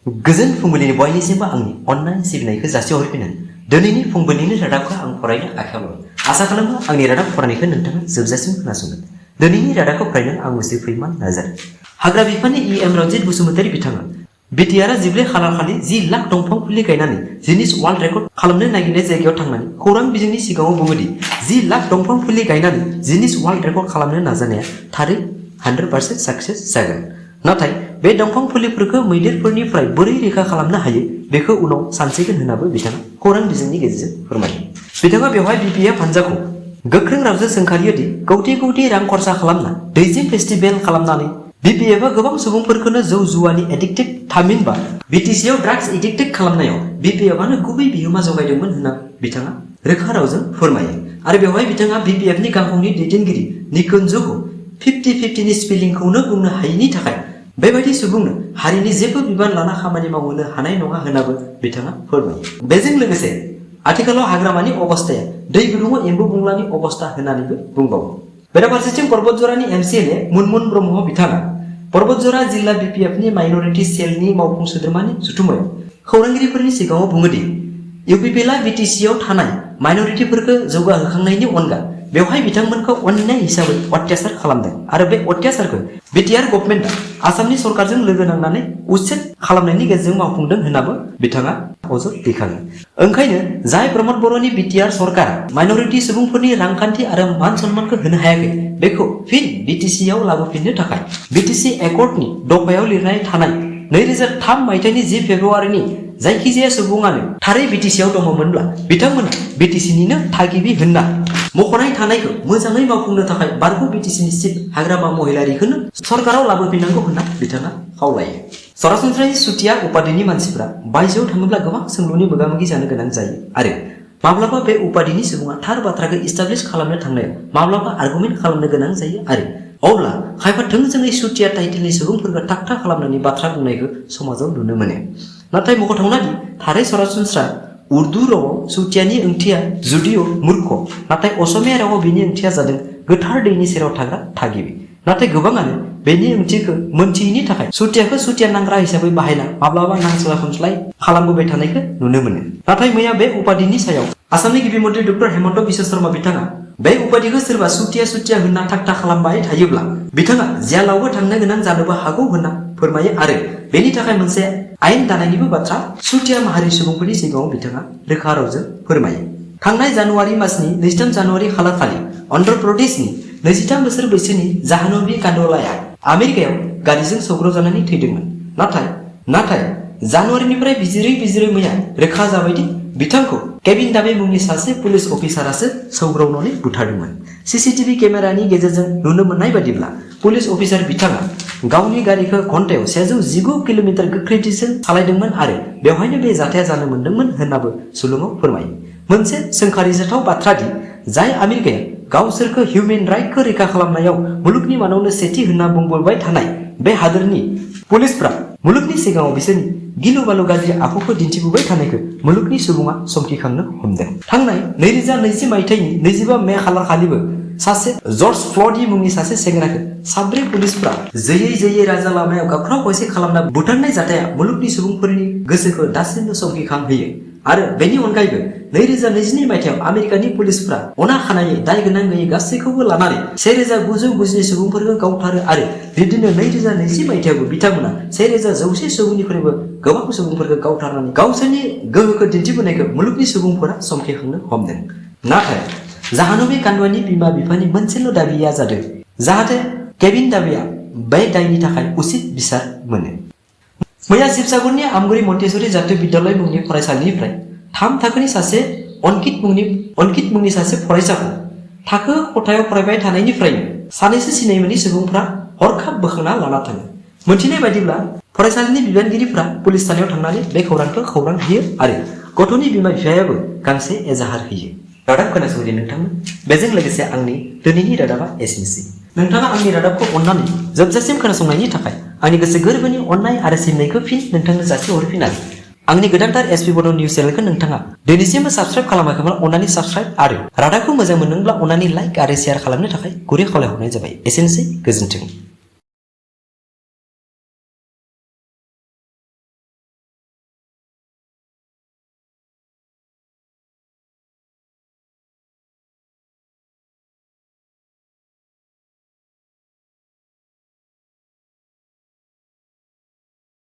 गोजोन फुंबिलिनि बयनिसिमबो आंनि अननाय सिबिनायखौ जासिहरफिननानै दिनैनि फुंबिलिनि रादाबखौ आं फरायनो आखायाव लाबाय। आसा खालामो आंनि रादाब फरायनायखौ नोंथाङा जोबजासिम खोनासंगोन। दिनैनि रादाबखौ फरायनो आं मुस्रि फैमान नाजादों। हाग्रा बिफाननि EM रनजित बसुमतारी बिथाङा बिटिआरआ 14 खालार खालि 10 लाख दंफां फुलि गायनानै जिनिस वार्ल्ड रेकर्ड खालामनो नागिरनाय जायगायाव थांनानै खौरां बिजोंनि सिगाङाव बुङोदि 10 लाख दंफां फुलि गायनानै जिनिस वार्ल्ड रेकर्ड खालामनो नाजानाया थारै 100% साक्सेस जागोन। नाथाय बे दंफां फुलिफोरखौ मैदेरफोरनिफ्राय बोरै रैखा खालामनो हायो बेखौ उनाव सानसिगोन होननाबो बिथाङा खौरां बिजोंनि गेजेरजों फोरमायो। बिथाङा बेवहाय BPF हानजाखौ गोख्रों रावजों सोंखारियोदि कौटि रां खरसा खालामना दैजिं फेस्टिभेल खालामनानै BPFआ गोबां सुबुंफोरखौनो जौ जुवानि एडिक्टेड थामहिनबा BTCआव ड्राग्स एडिक्टेड खालामनायाव BPFआनो गुबै बिहोमा जगायदोंमोन होनना बिथाङा रोखा रावजों फोरमायो। आरो बेवहाय बिथाङा BPFनि गांखंनि दैदेनगिरि निकुन्जखौ 50-50 नि स्पेलिंखौनो बुंनो हायैनि थाखाय बेबायदि सुबुंनो हारिनि जेबो बिबान लाना खामानि मावनो हानाय नङा होननाबो बिथाङा फोरमायो। बेजों लोगोसे आथिखालाव हाग्रामानि अबस्थाया दै गुदुङाव एम्बु बंलानि अबस्था होननानैबो बुंबावो। बेराफारसेथिं पर्बतजरानि MCLA मुनमुन ब्रह्म बिथाङा पर्बतजरा जिल्ला BPFनि माइनरिटि सेलनि मावफुं सोद्रोमानि जथुमायाव खौरांगिरिफोरनि सिगाङाव बुङोदि UPPLआ BTCआव थानाय माइनरिटिफोरखौ जौगाहोखांनायनि अनगा बेवहाय बिथांमोनखौ अन्याय हिसाबै अत्याचार खालामदों आरो बे अत्याचारखौ BTR गभर्नमेन्टआ आसामनि सरकारजों लोगो नांनानै उच्चेद खालामनायनि गेजेरजों मावफुंदों होननाबो बिथाङा अजद दैखाङो। ओंखायनो जाय प्रमद बर'नि BTR सरकारा माइनरिटि सुबुंफोरनि रांखान्थि आरो मान सन्मानखौ होनो हायाखै बेखौ फिन BTCआव लाबोफिननो थाखाय BTC एकर्डनि दफायाव लिरनाय थानाय 2003 मायथाइनि 10 फेब्रुवारिनि जायखिजाया सुबुङानो थारै BTCआव दङमोनब्ला बिथांमोना BTCनिनो थागिबि होनना मख'नाय थानायखौ मोजाङै मावफुंनो थाखाय बारग' BTCनि चिफ हाग्रामा महिलारिखौनो सरकाराव लाबोफिननांगौ होनना बिथाङा खावलायो। सरासनस्रायै सुथिया उपाधिनि मानसिफ्रा बायजोआव थाङोब्ला गोबां सोंलुनि मोगा-मोगि जानो गोनां जायो आरो माब्लाबा बे उपाधिनि सुबुङा थार बाथ्राखौ इस्टाब्लिश खालामनो थांनायाव माब्लाबा आर्गुमेन्ट खालामनो गोनां जायो आरो अब्ला खायफा थोंजोङै सुथिया टाइटेलनि सुबुंफोरखौ थागथा खालामनानै बाथ्रा बुंनायखौ समाजाव नुनो मोनो। नाथाय मख'थावनादि थारै सरासनस्रा उर्दु रावाव सुथियानि ओंथिया जुदिअ मूर्ख नाथाय असमिया रावाव बेनि ओंथिया जादों गोथार दैनि सेराव थाग्रा थागिबि। नाथाय गोबाङानो बेनि ओंथिखौ मोनथियैनि थाखाय सुथियाखौ सुथिया नांग्रा हिसाबै बाहायना माब्लाबा नांज्लाय खमज्लाय खालामबोबाय थानायखौ नुनो मोनो। नाथाय मैया बे उपाधिनि सायाव आसामनि गिबि मन्त्रि डक्टर हेमन्त बिश्व शर्मा बिथाङा बे उपाधिखौ सोरबा सुथिया होनना थागथा खालामबाय थायोब्ला बिथाङा जेलावबो थांनो गोनां जानोबो हागौ होनना फोरमायो आरो बेनि थाखाय मोनसे आयेन दानायनिबो बाथ्रा सुथिया माहारि सुबुंफोरनि सिगाङाव बिथाङा रोखा रावजों फोरमायो। थांनाय जानुवारि मासनि 23 जानुवारि खालारखालि अन्ध्र प्रदेशनि 23 बोसोर बैसोनि जाहनबी कान्दलाया आमेरिकायाव गारिजों सौग्रावजानानै थैदोंमोन। नाथाय जानुवारिनिफ्राय बिजिरै मैया रोखा जाबायदि बिथांखौ केविन दाबे मुंनि सासे पुलिस अफिसारासो सौग्रावनानै बुथारदोंमोन। CCTV केमेरानि गेजेरजों नुनो मोननाय बादिब्ला पुलिस अफिसार बिथाङा गावनि गारिखौ घन्टायाव 119 किल'मिटार गोख्रैथिजों सालायदोंमोन आरो बेवहायनो बे जाथाया जानो मोन्दोंमोन होननाबो सुलुङाव फोरमायो। मोनसे सोंखारिजाथाव बाथ्रादि जाय आमेरिकाया गावसोरखौ हिउमेन राइटखौ रैखा खालामनायाव मुलुगनि मादावनो सेथि होनना बुंबोबाय थानाय बे हादोरनि पुलिसफ्रा मुलुगनि सिगाङाव बिसोरनि गिलु बालु गाज्रि आखुखौ दिन्थिबोबाय थानायखौ मुलुगनि सुबुङा समखिखांनो हमदों। थांनाय 2020 मायथाइनि 25 मे खालारखालिबो सासे जर्ज फ्ल'यड मुंनि सासे सेंग्राखौ साब्रै पुलिसफ्रा जयै राजा लामायाव गाख्राव गयसे खालामना बुथारनाय जाथाया मुलुगनि सुबुंफोरनि गोसोखौ दासिमबो समखिखांहोयो। आरो बेनि अनगायैबो 2022 मायथाइयाव आमेरिकानि पुलिसफ्रा अना खानायै दाय गोनां गैयै गासैखौबो लानानै 1990 सुबुंफोरखौ गावथारो आरो बिब्दिनो 2020 मायथाइयावबो बिथांमोना 1100 सुबुंनिख्रुइबो गोबां सुबुंफोरखौ गावथारनानै गावसोरनि गोहोखौ दिन्थिबोनायखौ मुलुगनि सुबुंफोरा समखिखांनो हमदों। नाथाय जाहनबी कान्दलानि बिमा बिफानि मोनसेल' दाबिया जादों जाहाथे केविन दाबेआ बे दायनि थाखाय उचित बिसार मोनो। मैया शिबसागरनि आमगुरि मन्टेसरी जातीय बिद्यालय मुंनि फरायसालिनिफ्राय 3 थाखोनि सासे अंकित मुंनि सासे फरायसाखौ थाखो खथायाव फरायबाय थानायनिफ्रायनो सानैसो सिनाय मोनै सुबुंफ्रा हरखाब बोखांना लाना थाङो। मोनथिनाय बायदिब्ला फरायसालिनि बिबानगिरिफ्रा पुलिस थानायाव थांनानै बे खौरांखौ खौरां होयो आरो गथ'नि बिमा बिफायाबो गांसे एजाहार होयो। रादाब खोनासंगिरि नोंथांमोन, बेजों लोगोसे आंनि दिनैनि रादाबा एसेनोसै। नोंथाङा आंनि रादाबखौ अननानै जोबजासिम खोनासंनायनि थाखाय आंनि गोसो गोरबोनि अननाय आरो सिबिनायखौ फिन नोंथांनो जासिहरफिनानै आंनि गोदानथार SP बड' निउस चेनेलखौ नोंथाङा दिनैसिमबो साबस्क्राइब खालामाखैब्ला अननानै साबस्क्राइब आरो रादाबखौ मोजां मोनदोंब्ला अननानै लाइक आरो शेयार खालामनो थाखाय गुरै खावलायहरनाय जाबाय। एसेनोसै, गोजोन्थों।